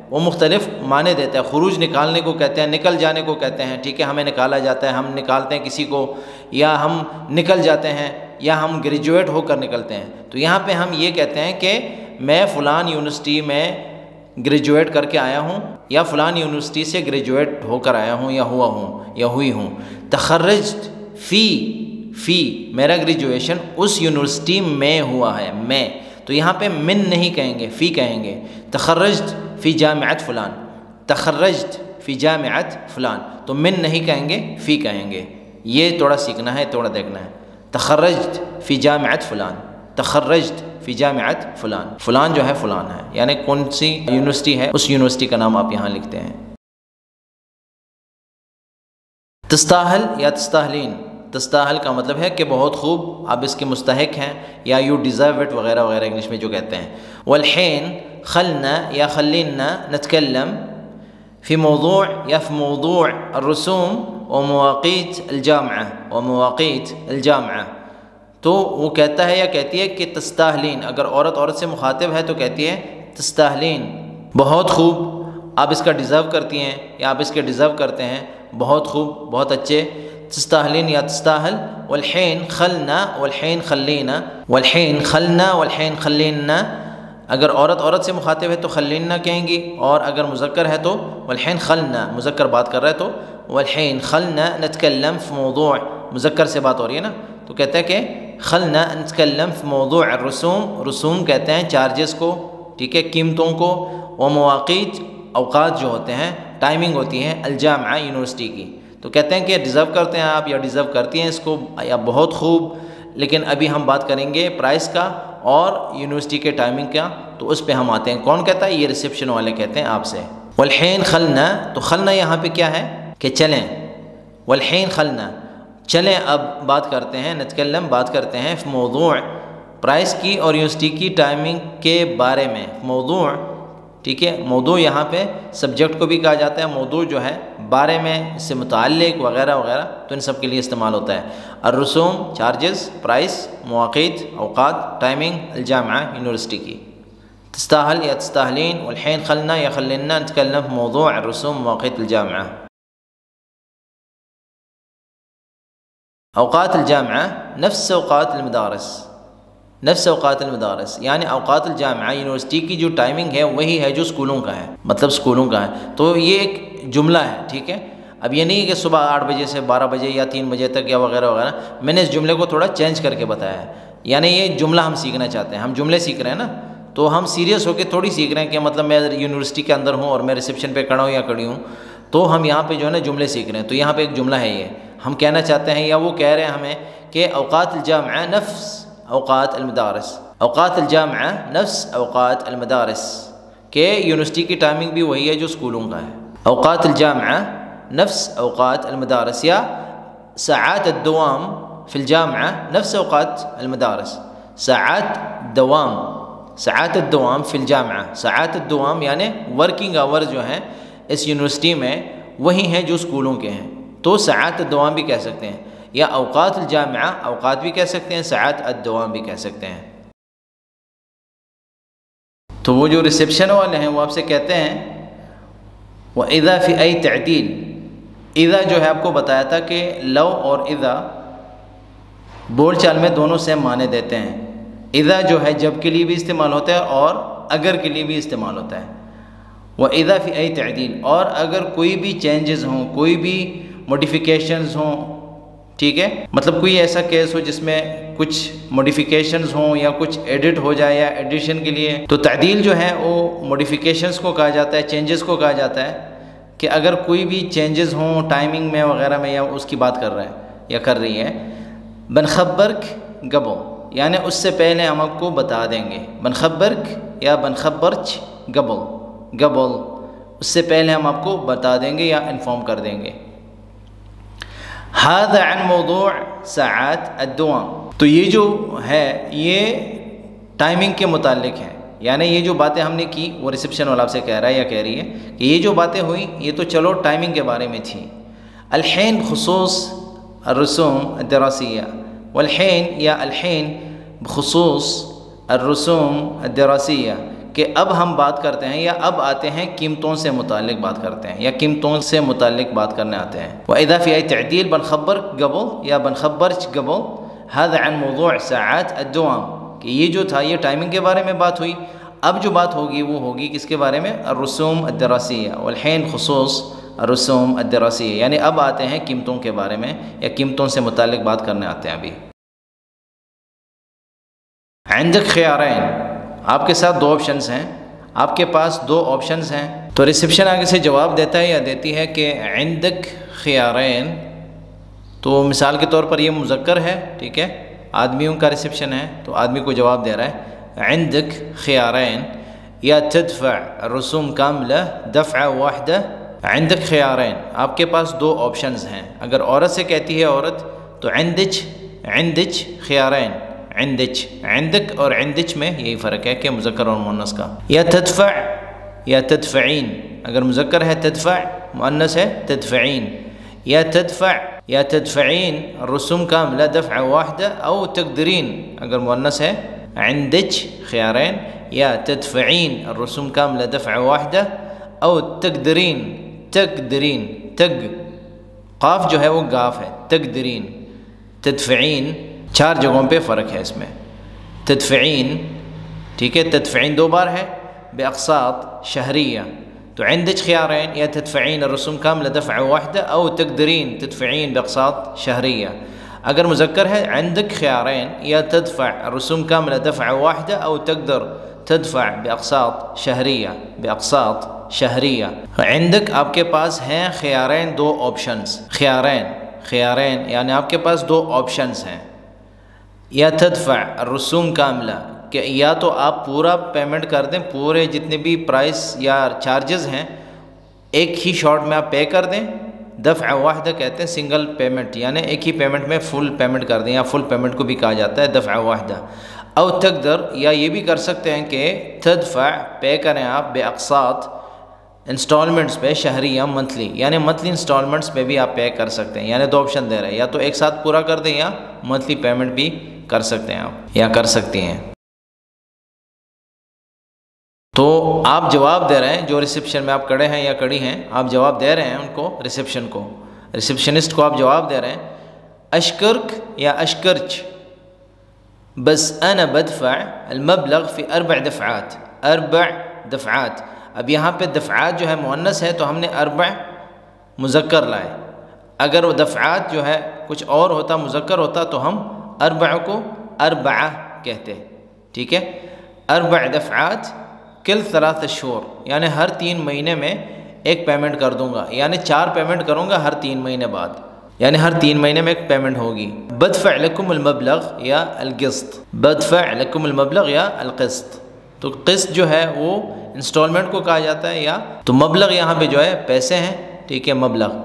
وہ مختلف معنی دیتا ہے. خروج نکالنے کو کہتے ہیں، نکل جانے کو کہتے ہیں. ٹھیک ہے، ہمیں نکالا جاتا ہے، ہم نکالتے ہیں کسی کو، یا ہم نکل جاتے ہیں، یا ہم گریجویٹ ہو کر نکلتے ہیں. تو یہاں پہ ہم یہ کہتے ہیں کہ میں فلان یونیورسٹی میں گریجویٹ کر کے آیا ہوں، یا فلان یونیورسٹی سے گریجویٹ ہو کر آیا ہوں یا ہوا ہوں یا ہوئی ہوں. تخرجت فی میرا گریجویشن اس یونیورسٹی میں ہوا ہے، میں. تو یہاں پہ من نہیں کہیں گے، فی کہیں گے. تخرجت فی جامعت فلان، تخرجت فی جامعت فلان. تو من نہیں کہیں گے، فی کہیں گے. یہ تھوڑا سیکھنا ہے، تھوڑا دیکھنا ہے. تخرجت فی جامعت فلان، تخرجت فی جامعت فلان. فلان جو ہے فلان ہے، یعنی کون سی یونیورسٹی ہے اس یونیورسٹی کا نام آپ یہاں لکھتے ہیں. تستاہل یا تستاہلین. تستاہل کا مطلب ہے کہ بہت خوب، آپ اس کے مستحق ہیں، یا یو ڈیزرو اٹ وغیرہ وغیرہ انگلش میں جو کہتے ہیں. والحین خلنا یا خلینا نتکلم فی موضوع یا فی موضوع الرسوم ومواقيت الجامعة ومواقيت الجامعة. تو وہ کہتا ہے یا کہتی ہے کہ تستاہلین، اگر عورت سے مخاطب ہے تو کہتی ہے تستاہلین، بہت خوب، آپ اس کا ڈیزرو کرتی ہیں یا آپ اس کے ڈیزرو کرتے ہیں، بہت خوب، بہت اچھے. تستاہلین یا تستاہل. والحین خلنا والحین خلینا، والحین خلنا والحین خلینا. اگر عورت سے مخاطب ہے تو خلینا کہیں گی، اور اگر مذکر ہے تو والحین خلنا، مذکر بات کر رہا ہے تو والحین خلنا نتکلم فی موضوع، مذکر سے بات ہو رہی ہے نا، تو کہتا ہے کہ خلنا نتکلم فی موضوع الرسوم، رسوم کہتے ہیں چارجز کو، ٹھیک ہے، قیمتوں کو. ومواقیت، اوقات جو ہوتے ہیں، ٹائمنگ ہوتی ہے، الجامعہ یونیورسٹی کی. تو کہتے ہیں کہ ڈیزرو کرتے ہیں آپ یا ڈیزرو کرتی ہیں اس کو یا بہت خوب. لیکن ابھی ہم بات کریں گے پرائس کا اور یونیورسٹی کے ٹائمنگ کا، تو اس پہ ہم آتے ہیں. کون کہتا ہے؟ یہ ریسیپشن والے کہتے ہیں آپ سے. والحین خلنا، تو خلنا یہاں پہ کیا ہے کہ چلیں. والحین خلنا، چلیں اب بات کرتے ہیں، نتکلم بات کرتے ہیں فی موضوع، پرائس کی اور یونیورسٹی کی ٹائمنگ کے بارے میں. موضوع، ٹھیک ہے، موضوع یہاں پہ سبجیکٹ کو بھی کہا جاتا ہے، موضوع جو ہے بارے میں، اس سے متعلق وغیرہ وغیرہ، تو ان سب کے لیے استعمال ہوتا ہے. الرسوم چارجز، پرائس، مواقیت اوقات، ٹائمنگ، الجامعہ یونیورسٹی کی. تستاہل یا تستاہلین، والحین خلنا یا خلنا نتکلم فی موضوع الرسوم مواقیت الجامعہ. اوقات الجامعہ نفس اوقات المدارس، نفس اوقات المدارس، یعنی اوقات الجامعہ یونیورسٹی کی جو ٹائمنگ ہے وہی ہے جو اسکولوں کا ہے، مطلب اسکولوں کا ہے. تو یہ ایک جملہ ہے، ٹھیک ہے. اب یہ نہیں کہ صبح 8 بجے سے 12 بجے یا 3 بجے تک یا وغیرہ وغیرہ. میں نے اس جملے کو تھوڑا چینج کر کے بتایا ہے، یعنی یہ جملہ ہم سیکھنا چاہتے ہیں، ہم جملے سیکھ رہے ہیں نا، تو ہم سیریس ہو کے تھوڑی سیکھ رہے ہیں کہ مطلب میں یونیورسٹی کے اندر ہوں اور میں ریسیپشن پہ کھڑا ہوں یا کھڑی ہوں، تو ہم یہاں پہ جو ہے نا جملے سیکھ رہے ہیں. تو یہاں پہ ایک جملہ ہے، یہ ہم کہنا چاہتے ہیں یا وہ کہہ رہے ہیں ہمیں کہ اوقات الجامعہ نفس اوقات المدارس، اوقات الجامعہ نفس اوقات المدارس، کہ یونیورسٹی کی ٹائمنگ بھی وہی ہے جو اسکولوں کا ہے. اوقات الجامعہ نفس اوقات المدارس، یا ساعات الدوام فی الجامعہ نفس اوقات المدارس. ساعات دوام، ساعات الدوام فی الجامعہ، ساعات الدوام یعنی ورکنگ آور جو ہیں اس یونیورسٹی میں وہی ہیں جو اسکولوں کے ہیں. تو ساعات الدوام بھی کہہ سکتے ہیں، یا اوقات الجامعہ اوقات بھی کہہ سکتے ہیں، ساعات الدوام بھی کہہ سکتے ہیں. تو وہ جو ریسیپشن والے ہیں وہ آپ سے کہتے ہیں وَإِذَا فِي أَيْ تَعْدِيل، اذا جو ہے آپ کو بتایا تھا کہ لو اور اذا بول چال میں دونوں سے معنی دیتے ہیں. اذا جو ہے جب کے لیے بھی استعمال ہوتا ہے اور اگر کے لیے بھی استعمال ہوتا ہے. وَإِذَا فِي أَيْ تَعْدِيل، اور اگر کوئی بھی چینجز ہوں، کوئی بھی موڈیفیکیشنز ہوں، ٹھیک ہے، مطلب کوئی ایسا کیس ہو جس میں کچھ موڈیفیکیشنز ہوں یا کچھ ایڈٹ ہو جائے یا ایڈیشن کے لیے، تو تعدیل جو ہے وہ موڈیفیکیشنز کو کہا جاتا ہے، چینجز کو کہا جاتا ہے. کہ اگر کوئی بھی چینجز ہوں ٹائمنگ میں وغیرہ میں، یا اس کی بات کر رہا ہے یا کر رہی ہے. بنخبرک قبل، یعنی اس سے پہلے ہم آپ کو بتا دیں گے. بنخبرک یا بنخبرچ قبل، قبل اس سے پہلے ہم آپ کو بتا دیں گے یا انفارم کر دیں گے. هذا عن موضوع ساعات الدوام، تو یہ جو ہے یہ ٹائمنگ کے متعلق ہے، یعنی یہ جو باتیں ہم نے کی وہ ریسیپشن والا آپ سے کہہ رہا ہے یا کہہ رہی ہے کہ یہ جو باتیں ہوئی یہ تو چلو ٹائمنگ کے بارے میں تھی. الحین خصوص الرسوم الدراسیہ، والحین یا الحین بخصوص الرسوم الدراسیہ، کہ اب ہم بات کرتے ہیں یا اب آتے ہیں قیمتوں سے متعلق بات کرتے ہیں یا قیمتوں سے متعلق بات کرنے آتے ہیں. وَإِذَا فِي أَيْ تَعْدِيل بنخبر قبل یا بنخبرچ قبل. هذا عن موضوع ساعات الدوام، کہ یہ جو تھا یہ ٹائمنگ کے بارے میں بات ہوئی. اب جو بات ہوگی وہ ہوگی کس کے بارے میں؟ الرسوم الدراسیہ. والحین خصوص الرسوم الدراسیہ، یعنی اب آتے ہیں قیمتوں کے بارے میں یا قیمتوں سے متعلق بات کرنے آتے ہیں. ابھی عندک خيارين، آپ کے ساتھ 2 آپشنز ہیں، آپ کے پاس 2 آپشنز ہیں. تو ریسیپشن آگے سے جواب دیتا ہے یا دیتی ہے کہ عندک خيارين، تو مثال کے طور پر یہ مذکر ہے، ٹھیک ہے، آدمیوں کا ریسیپشن ہے تو آدمی کو جواب دے رہا ہے عندك خيارين یا تدفع الرسوم كاملة دفعة واحدة. عندك خيارين، آپ کے پاس 2 آپشنز ہیں. اگر عورت سے کہتی ہے عورت تو عندك خيارين، عندك اور عندك میں یہی فرق ہے کہ مذکر اور مؤنث کا. یا تدفع یا تدفعین، اگر مذکر ہے تدفع، مؤنث ہے تدفعین. یا تدفع یا تدفعین الرسوم کاملہ دفع واحدہ او تقدرین اگر مؤنث ہے عندک خيارين یا تدفعین الرسوم کاملہ دفع واحدہ او تقدرین تقدرین تگ قاف جو ہے وہ گاف ہے تقدرین تدفعین 4 جگہوں پہ فرق ہے اس میں تدفعین ٹھیک ہے تدفعین 2 بار ہے بأقساط شہریہ تو عندك خيارين يا تدفعين الرسوم كاملة دفعة واحدة أو تقدرين تدفعين بأقساط شهرية اگر مذکر ہے عندك خيارين يا تدفع الرسوم كاملة دفعة واحدة أو تقدر تدفع بأقساط شهرية بأقساط شهرية عندك آپ کے پاس ہیں خيارين 2 آپشنز خيارين یعنی آپ کے پاس 2 آپشنز ہیں یا تدفع الرسوم كاملة کہ یا تو آپ پورا پیمنٹ کر دیں پورے جتنے بھی پرائس یا چارجز ہیں ایک ہی شارٹ میں آپ پے کر دیں دفع واحدہ کہتے ہیں سنگل پیمنٹ یعنی ایک ہی پیمنٹ میں فل پیمنٹ کر دیں یا فل پیمنٹ کو بھی کہا جاتا ہے دفع واحدہ او تقدر یا یہ بھی کر سکتے ہیں کہ تدفع پے کریں آپ بے اقساط انسٹالمنٹس پہ شہریہ منتھلی یعنی منتھلی انسٹالمنٹس پہ بھی آپ پے کر سکتے ہیں یعنی 2 آپشن دے رہے ہیں یا تو ایک ساتھ پورا کر دیں یا منتھلی پیمنٹ بھی کر سکتے ہیں آپ یا کر سکتی ہیں تو آپ جواب دے رہے ہیں جو ریسیپشن میں آپ کھڑے ہیں یا کھڑی ہیں آپ جواب دے رہے ہیں ان کو ریسیپشنسٹ کو آپ جواب دے رہے ہیں اشکرک یا اشکرچ بس انا بدفع المبلغ في 4 دفعات 4 دفعات اب یہاں پہ دفعات جو ہے مؤنث ہے تو ہم نے 4 مذکر لائے اگر وہ دفعات جو ہے کچھ اور ہوتا مذکر ہوتا تو ہم 4 کو 4 کہتے ٹھیک ہے 4 دفعات کل 3 شہور یعنی ہر 3 مہینے میں ایک پیمنٹ کر دوں گا یعنی 4 پیمنٹ کروں گا ہر 3 مہینے بعد یعنی ہر 3 مہینے میں ایک پیمنٹ ہوگی بدفع لکم المبلغ یا القسط بدفع لکم المبلغ یا القسط تو قسط جو ہے وہ انسٹالمنٹ کو کہا جاتا ہے یا تو مبلغ یہاں پہ جو ہے پیسے ہیں ٹھیک ہے مبلغ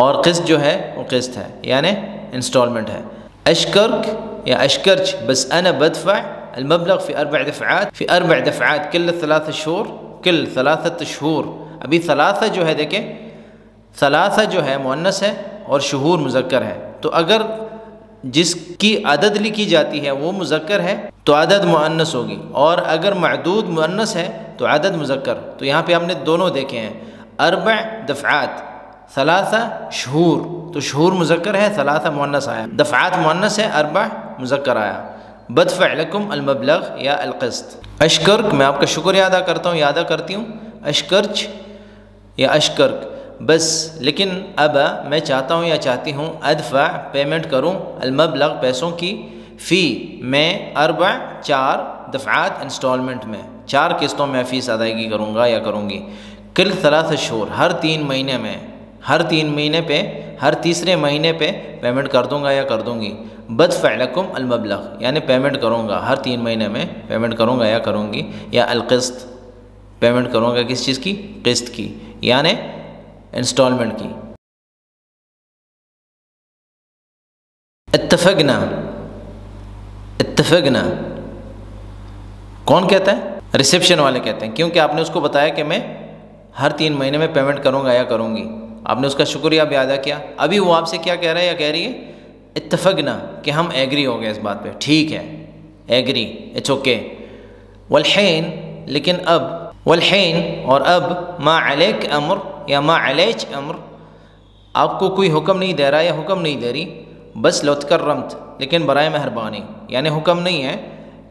اور قسط جو ہے وہ قسط ہے یعنی انسٹالمنٹ ہے اشکرک یا اشکرچ بس انا بدفع المبلغ في 4 دفعات في 4 دفعات كل 3 شهور كل 3 شهور ابھی 3 جو ہے دیکھیں 3 جو ہے مؤنث ہے اور شہور مذکر ہے تو اگر جس کی عدد لکھی جاتی ہے وہ مذکر ہے تو عدد مؤنث ہوگی اور اگر معدود مؤنث ہے تو عدد مذکر تو یہاں پہ ہم نے دونوں دیکھے ہیں 4 دفعات 3 شہور تو شہور مذکر ہے 3 مؤنث آیا دفعات مؤنث ہے 4 مذکر آیا بدفع لکم المبلغ یا القسط اشکرک میں آپ کا شکریہ ادا کرتا ہوں یا ادا کرتی ہوں اشکرچ یا اشکرک بس لیکن اب میں چاہتا ہوں یا چاہتی ہوں ادفع پیمنٹ کروں المبلغ پیسوں کی فی میں 4 دفعات انسٹالمنٹ میں 4 قسطوں میں فیس ادائیگی کروں گا یا کروں گی کل 3 شہور ہر 3 مہینے میں ہر 3 مہینے پہ ہر تیسرے مہینے پہ پیمنٹ کر دوں گا یا کر دوں گی بدفع لکم المبلغ یعنی پیمنٹ کروں گا ہر 3 مہینے میں پیمنٹ کروں گا یا کروں گی یا القسط پیمنٹ کروں گا کس چیز کی قسط کی یعنی انسٹالمنٹ کی اتفقنا اتفقنا کون کہتا ہے ریسیپشن والے کہتے ہیں کیونکہ آپ نے اس کو بتایا کہ میں ہر 3 مہینے میں پیمنٹ کروں گا یا کروں گی آپ نے اس کا شکریہ بھی ادا کیا ابھی وہ آپ سے کیا کہہ رہا ہے یا کہہ رہی ہے اتفقنا کہ ہم ایگری ہو گئے اس بات پہ ٹھیک ہے ایگری اٹس اوکے والحین لیکن اب والحین اور اب ما علیک امر یا ما علیچ امر آپ کو کوئی حکم نہیں دے رہا یا حکم نہیں دے رہی بس لو تکرمت لیکن برائے مہربانی یعنی حکم نہیں ہے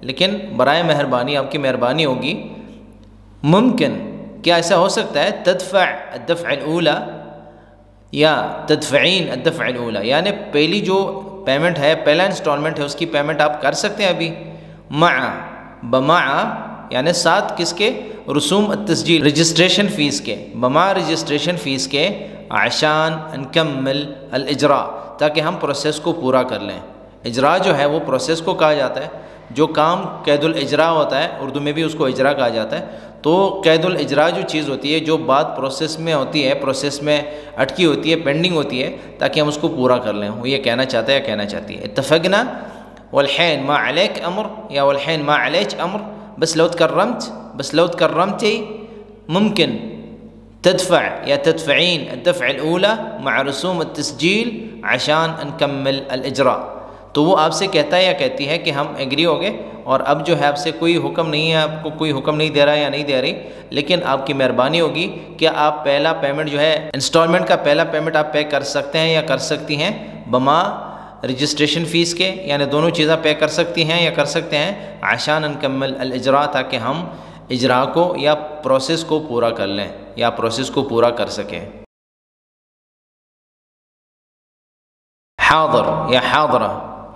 لیکن برائے مہربانی آپ کی مہربانی ہوگی ممکن کیا ایسا ہو سکتا ہے تدفع الدفع الاولی یا تدفعین الدفع الاولی یعنی پہلی جو پیمنٹ ہے پہلا انسٹالمنٹ ہے اس کی پیمنٹ آپ کر سکتے ہیں ابھی مع بمع یعنی ساتھ کس کے رسوم التسجیل رجسٹریشن فیس کے بمع رجسٹریشن فیس کے عشان نکمل الاجراء تاکہ ہم پروسیس کو پورا کر لیں اجراء جو ہے وہ پروسیس کو کہا جاتا ہے جو کام قید الاجراء ہوتا ہے اردو میں بھی اس کو اجراء کہا جاتا ہے تو قید الاجراء جو چیز ہوتی ہے جو بات پروسیس میں ہوتی ہے پروسیس میں اٹکی ہوتی ہے پینڈنگ ہوتی ہے تاکہ ہم اس کو پورا کر لیں وہ یہ کہنا چاہتا ہے یا کہنا چاہتی ہے اتفقنا والحین ما علیک امر یا والحین ما علیچ امر بس لو تکرمت ممکن تدفع یا تدفعین الدفع الاولى مع رسوم التسجیل عشان نکمل الاجراء. تو وہ آپ سے کہتا ہے یا کہتی ہے کہ ہم ایگری ہو گئے اور اب جو ہے آپ سے کوئی حکم نہیں ہے، آپ کو کوئی حکم نہیں دے رہا یا نہیں دے رہی، لیکن آپ کی مہربانی ہوگی کہ آپ پہلا پیمنٹ جو ہے انسٹالمنٹ کا پہلا پیمنٹ آپ پے کر سکتے ہیں یا کر سکتی ہیں بما رجسٹریشن فیس کے، یعنی دونوں چیزیں پے کر سکتی ہیں یا کر سکتے ہیں عشان نکمل الاجراء، تاکہ ہم اجراء کو یا پروسیس کو پورا کر لیں یا پروسیس کو پورا کر سکیں. حاضر یا حاضرہ،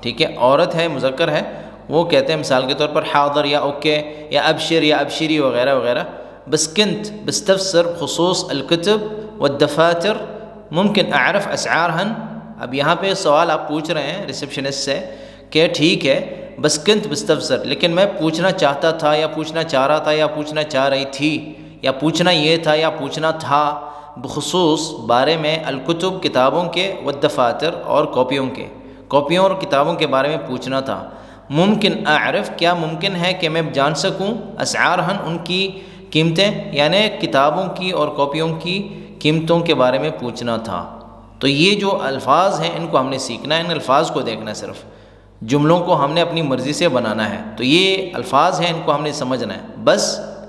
ٹھیک ہے، عورت ہے مذکر ہے، وہ کہتے ہیں مثال کے طور پر حاضر یا اوکے یا ابشر یا ابشری وغیرہ وغیرہ. بس كنت بستفسر بخصوص الكتب والدفاتر ممكن اعرف اسعارهن. اب یہاں پہ سوال آپ پوچھ رہے ہیں ریسیپشنسٹ سے کہ ٹھیک ہے بس کنت بستفسر، لیکن میں پوچھنا چاہتا تھا یا پوچھنا چاہ رہا تھا یا پوچھنا چاہ رہی تھی یا پوچھنا یہ تھا یا پوچھنا تھا بخصوص بارے میں الکتب کتابوں کے والدفاتر اور کاپیوں اور کتابوں کے بارے میں پوچھنا تھا. ممکن اعرف، کیا ممکن ہے کہ میں جان سکوں اسعارہن ان کی قیمتیں، یعنی کتابوں کی اور کاپیوں کی قیمتوں کے بارے میں پوچھنا تھا. تو یہ جو الفاظ ہیں ان کو ہم نے سیکھنا ہے، ان الفاظ کو دیکھنا ہے، صرف جملوں کو ہم نے اپنی مرضی سے بنانا ہے. تو یہ الفاظ ہیں، ان کو ہم نے سمجھنا ہے. بس،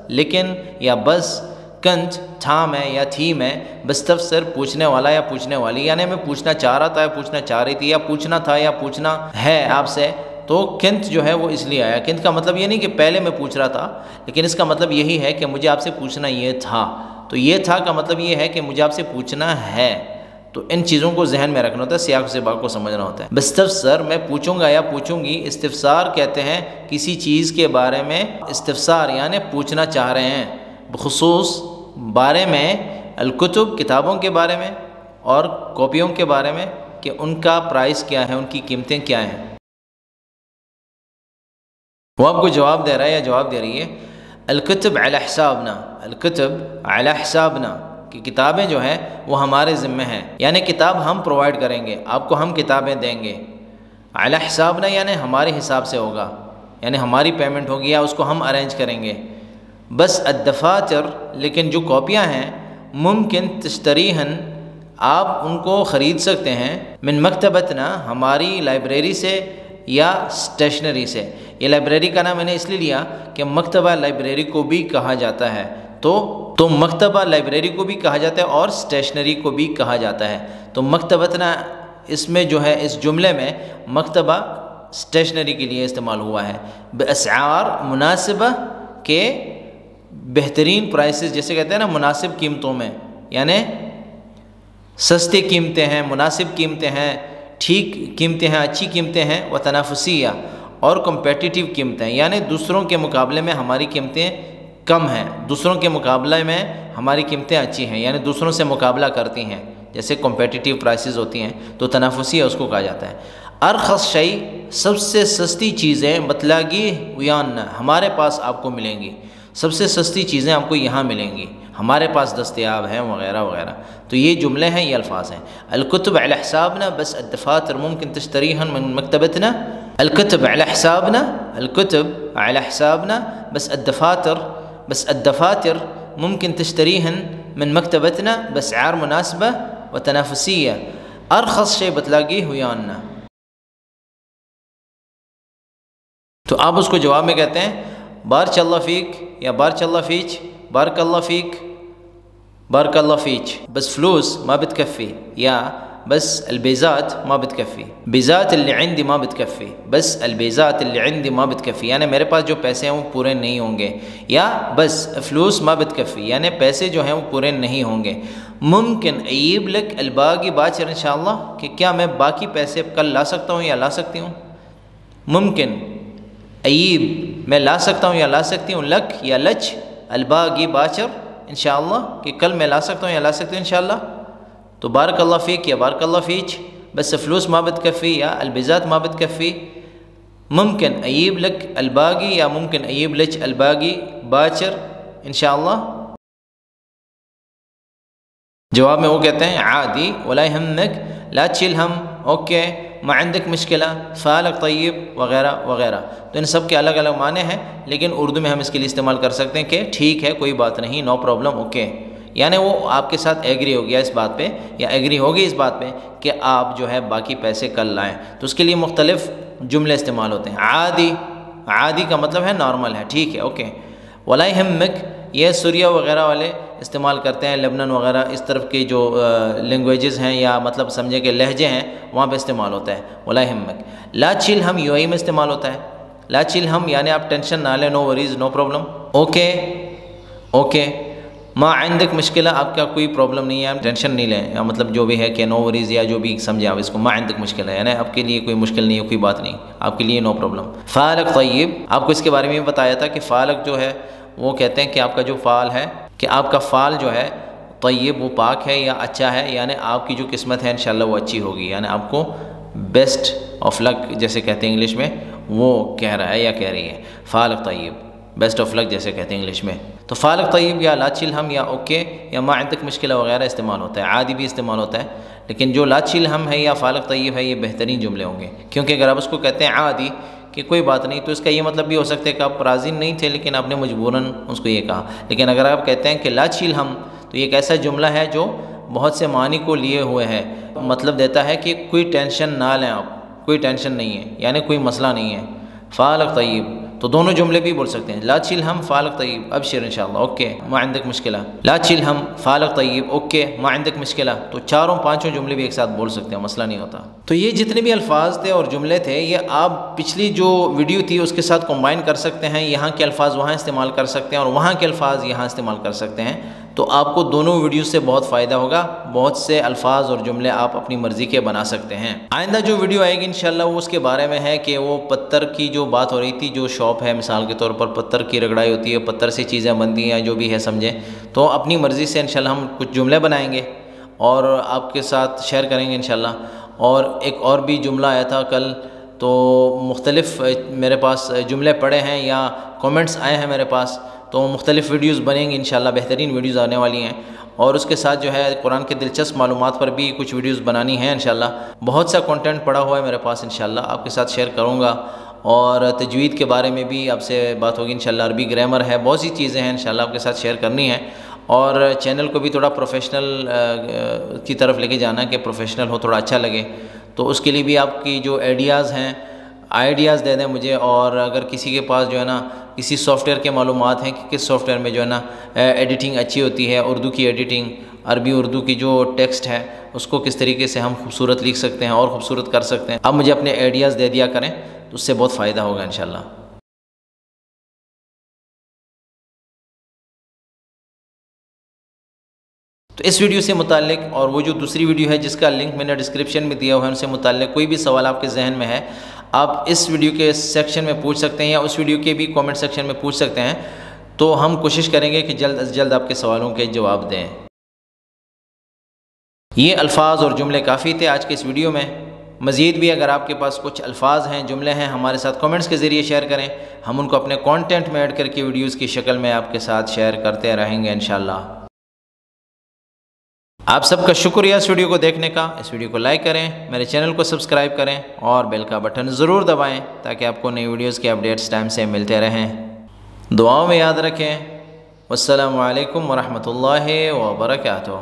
لیکن یا بس، کنت تھا میں یا تھی میں، بستفسر پوچھنے والا یا پوچھنے والی، یعنی میں پوچھنا چاہ رہا تھا یا پوچھنا چاہ رہی تھی یا پوچھنا تھا یا پوچھنا ہے آپ سے. تو کنت جو ہے وہ اس لیے آیا. کنت کا مطلب یہ نہیں کہ پہلے میں پوچھ رہا تھا، لیکن اس کا مطلب یہی ہے کہ مجھے آپ سے پوچھنا یہ تھا. تو یہ تھا کا مطلب یہ ہے کہ مجھے آپ سے پوچھنا ہے. تو ان چیزوں کو ذہن میں رکھنا ہوتا ہے، سیاق و سباق کو سمجھنا ہوتا ہے. بستفسر میں پوچھوں گا یا پوچھوں گی. استفسار کہتے ہیں کسی چیز کے بارے میں استفسار یعنی پوچھنا چاہ رہے ہیں، بخصوص بارے میں الکتب کتابوں کے بارے میں اور کاپیوں کے بارے میں کہ ان کا پرائس کیا ہے، ان کی قیمتیں کیا ہیں. وہ آپ کو جواب دے رہا ہے یا جواب دے رہی ہے. الکتب علی حسابنا، الکتب علی حسابنا، کہ کتابیں جو ہیں وہ ہمارے ذمہ ہیں، یعنی کتاب ہم پرووائڈ کریں گے، آپ کو ہم کتابیں دیں گے. علی حسابنا یعنی ہمارے حساب سے ہوگا، یعنی ہماری پیمنٹ ہوگی یا اس کو ہم ارینج کریں گے. بس الدفاتر، لیکن جو کاپیاں ہیں، ممکن تشتریہن، آپ ان کو خرید سکتے ہیں، من مکتبتنا، ہماری لائبریری سے یا اسٹیشنری سے. یہ لائبریری کا نام میں نے اس لیے لیا کہ مکتبہ لائبریری کو بھی کہا جاتا ہے. تو مکتبہ لائبریری کو بھی کہا جاتا ہے اور اسٹیشنری کو بھی کہا جاتا ہے. تو مکتبتنا اس میں جو ہے اس جملے میں مکتبہ اسٹیشنری کے لیے استعمال ہوا ہے. باسعار مناسبہ، کے بہترین پرائسز، جیسے کہتے ہیں نا مناسب قیمتوں میں، یعنی سستی قیمتیں ہیں، مناسب قیمتیں ہیں، ٹھیک قیمتیں ہیں، اچھی قیمتیں ہیں. و تنافسیہ، اور کمپیٹیٹیو قیمتیں، یعنی دوسروں کے مقابلے میں ہماری قیمتیں کم ہیں، دوسروں کے مقابلے میں ہماری قیمتیں اچھی ہیں، یعنی دوسروں سے مقابلہ کرتی ہیں، جیسے کمپیٹیٹیو پرائسز ہوتی ہیں. تو تنافسیہ اس کو کہا جاتا ہے. ارخص شیء، سب سے سستی چیزیں، مطلقی ویان، ہمارے پاس آپ کو ملیں گی. سب سے سستی چیزیں آپ کو یہاں ملیں گی، ہمارے پاس دستیاب ہیں، وغیرہ وغیرہ. تو یہ جملے ہیں، یہ الفاظ ہیں. الکتب علی حسابنا بس الدفاتر ممکن تشتریہن من مکتبتنا. الکتب علی حسابنا، الکتب علی حسابنا بس الدفاتر، بس الدفاتر ممكن تشتريهن من مكتبتنا بأسعار مناسبة وتنافسية. أرخص شيء بتلاقيه ويانا. تو آپ اس کو جواب میں کہتے ہیں بارک اللہ فیک یا بارک اللہ فیچ، بارک اللہ فیک، بارك الله فيك، بس فلوس ما بتكفي، يا بس البيزات ما بتكفي، بيزات اللي عندي ما بتكفي، بس البيزات اللي عندي ما بتكفي، یعنی میرے پاس جو پیسے ہیں وہ پورے نہیں ہوں گے. یا بس فلوس ما بتكفي، یعنی پیسے جو ہیں وہ پورے نہیں ہوں گے. ممکن اجيب لك الباقي باكر انشاءاللہ، کہ کیا میں باقی پیسے کل لا سکتا ہوں یا لا سکتی ہوں. ممکن اجيب میں لا سکتا ہوں یا لا سکتی ہوں، لک یا لچ الباقي باكر انشاءاللہ، کہ کل میں لا سکتا ہوں یا لا سکتی ہوں انشاءاللہ. تو بارک اللہ فیک یا بارک اللہ فیچ، بس فلوس ما بتكفي یا البيزات ما بتكفي. ممكن اجيب لك الباقي یا ممكن اجيب لك الباقي باكر انشاءاللہ. جواب میں وہ کہتے ہیں عادی ولا يهمك، لا تشيل هم، اوکے، ما عندك مشکلہ، فعلك طیب، وغیرہ وغیرہ. تو ان سب کے الگ الگ معنی ہیں، لیکن اردو میں ہم اس کے لیے استعمال کر سکتے ہیں کہ ٹھیک ہے، کوئی بات نہیں، نو پرابلم، اوکے. یعنی وہ آپ کے ساتھ ایگری ہو گیا اس بات پہ یا ایگری ہوگی اس بات پہ کہ آپ جو ہے باقی پیسے کل لائیں، تو اس کے لیے مختلف جملے استعمال ہوتے ہیں۔ عادی، عادی کا مطلب ہے نارمل ہے، ٹھیک ہے، اوکے۔ ولا یہمک، یہ سوریا وغیرہ والے استعمال کرتے ہیں، لبنان وغیرہ اس طرف کی جو لینگویجز ہیں یا مطلب سمجھے کہ لہجے ہیں وہاں پہ استعمال ہوتا ہے ولا یہمک۔ لا تشیل ہم یو اے میں استعمال ہوتا ہے، لا تشیل ہم یعنی آپ ٹینشن نہ لیں، no worries, no problem, okay okay. ما عندک مشکلہ، آپ کا کوئی پرابلم نہیں ہے، آپ ٹینشن نہیں لیں، یا مطلب جو بھی ہے کہ نو وریز یا جو بھی سمجھیں آپ اس کو، ما عندک مشکلہ یعنی آپ کے لیے کوئی مشکل نہیں ہے، کوئی بات نہیں، آپ کے لیے نو پرابلم۔ فعلک طیب، آپ کو اس کے بارے میں بتایا تھا کہ فعلک جو ہے وہ کہتے ہیں کہ آپ کا جو فعل ہے، کہ آپ کا فعل جو ہے طیب وہ پاک ہے یا اچھا ہے، یعنی آپ کی جو قسمت ہے انشاءاللہ وہ اچھی ہوگی، یعنی آپ کو بیسٹ آف لک جیسے کہتے ہیں انگلش میں، وہ کہہ رہا ہے یا کہہ رہی ہے۔ فعلک طیب، بیسٹ آف لک جیسے کہتے ہیں انگلش میں، تو فعلک طیب یا لا تشیل ہم یا اوکے یا ما عندک مشکلہ وغیرہ استعمال ہوتا ہے، عادی بھی استعمال ہوتا ہے، لیکن جو لا تشیل ہم ہے یا فعلک طیب ہے یہ بہترین جملے ہوں گے، کیونکہ اگر آپ اس کو کہتے ہیں عادی کہ کوئی بات نہیں، تو اس کا یہ مطلب بھی ہو سکتا ہے کہ آپ راضی نہیں تھے لیکن آپ نے مجبوراً اس کو یہ کہا، لیکن اگر آپ کہتے ہیں کہ لا تشیل ہم، تو یہ ایک ایسا جملہ ہے جو بہت سے معنی کو لیے ہوئے ہے، مطلب دیتا ہے کہ کوئی ٹینشن نہ لیں آپ، کوئی ٹینشن نہیں ہے، یعنی کوئی مسئلہ نہیں ہے۔ فعلک طیب، تو دونوں جملے بھی بول سکتے ہیں، لا تشیل ہم فعلک طیب، ابشر انشاءاللہ، اوکے ما عندک مشکلہ، لا تشیل ہم فعلک طیب، اوکے ما عندک مشکلہ، تو چاروں پانچوں جملے بھی ایک ساتھ بول سکتے ہیں، مسئلہ نہیں ہوتا۔ تو یہ جتنے بھی الفاظ تھے اور جملے تھے یہ آپ پچھلی جو ویڈیو تھی اس کے ساتھ کمبائن کر سکتے ہیں، یہاں کے الفاظ وہاں استعمال کر سکتے ہیں اور وہاں کے الفاظ یہاں استعمال کر سکتے ہیں، تو آپ کو دونوں ویڈیوز سے بہت فائدہ ہوگا، بہت سے الفاظ اور جملے آپ اپنی مرضی کے بنا سکتے ہیں۔ آئندہ جو ویڈیو آئے گی انشاءاللہ وہ اس کے بارے میں ہے کہ وہ پتھر کی جو بات ہو رہی تھی، جو شاپ ہے مثال کے طور پر پتھر کی رگڑائی ہوتی ہے، پتھر سے چیزیں بنتی ہیں، جو بھی ہے سمجھیں، تو اپنی مرضی سے انشاءاللہ ہم کچھ جملے بنائیں گے اور آپ کے ساتھ شیئر کریں گے انشاءاللہ۔ اور ایک اور بھی جملہ آیا تھا کل، تو مختلف میرے پاس جملے پڑے ہیں یا کومنٹس آئے ہیں میرے پاس، تو مختلف ویڈیوز بنیں گی انشاءاللہ، بہترین ویڈیوز آنے والی ہیں، اور اس کے ساتھ جو ہے قرآن کے دلچسپ معلومات پر بھی کچھ ویڈیوز بنانی ہیں انشاءاللہ۔ بہت سا کنٹینٹ پڑا ہوا ہے میرے پاس انشاءاللہ، آپ کے ساتھ شیئر کروں گا، اور تجوید کے بارے میں بھی آپ سے بات ہوگی انشاءاللہ، عربی گرامر ہے، بہت سی چیزیں ہیں انشاءاللہ آپ کے ساتھ شیئر کرنی ہے، اور چینل کو بھی تھوڑا پروفیشنل کی طرف لے کے جانا کہ پروفیشنل ہو، تھوڑا اچھا لگے، تو اس کے لیے بھی آپ کی جو آئیڈیاز ہیں آئیڈیاز دے دیں مجھے، اور اگر کسی کے پاس جو ہے نا کسی سافٹ ویئر کے معلومات ہیں کہ کس سافٹ ویئر میں جو ہے نا ایڈیٹنگ اچھی ہوتی ہے، اردو کی ایڈیٹنگ، عربی اردو کی جو ٹیکسٹ ہے اس کو کس طریقے سے ہم خوبصورت لکھ سکتے ہیں اور خوبصورت کر سکتے ہیں، آپ مجھے اپنے آئیڈیاز دے دیا کریں تو اس سے بہت فائدہ ہوگا انشاءاللہ۔ تو اس ویڈیو سے متعلق اور وہ جو دوسری ویڈیو ہے جس کا لنک میں نے ڈسکرپشن میں دیا ہوا ہے، ان سے متعلق کوئی بھی سوال آپ کے ذہن میں ہے، آپ اس ویڈیو کے سیکشن میں پوچھ سکتے ہیں یا اس ویڈیو کے بھی کومنٹ سیکشن میں پوچھ سکتے ہیں، تو ہم کوشش کریں گے کہ جلد از جلد آپ کے سوالوں کے جواب دیں۔ یہ الفاظ اور جملے کافی تھے آج کے اس ویڈیو میں، مزید بھی اگر آپ کے پاس کچھ الفاظ ہیں، جملے ہیں، ہمارے ساتھ کومنٹس کے ذریعے شیئر کریں، ہم ان کو اپنے کانٹینٹ میں ایڈ کر کے ویڈیوز کی شکل میں آپ کے ساتھ شیئر کرتے رہیں گے انشاءاللہ۔ آپ سب کا شکریہ اس ویڈیو کو دیکھنے کا، اس ویڈیو کو لائک کریں، میرے چینل کو سبسکرائب کریں اور بیل کا بٹن ضرور دبائیں تاکہ آپ کو نئی ویڈیوز کے اپڈیٹس ٹائم سے ملتے رہیں۔ دعاؤں میں یاد رکھیں۔ والسلام علیکم ورحمۃ اللہ وبرکاتہ۔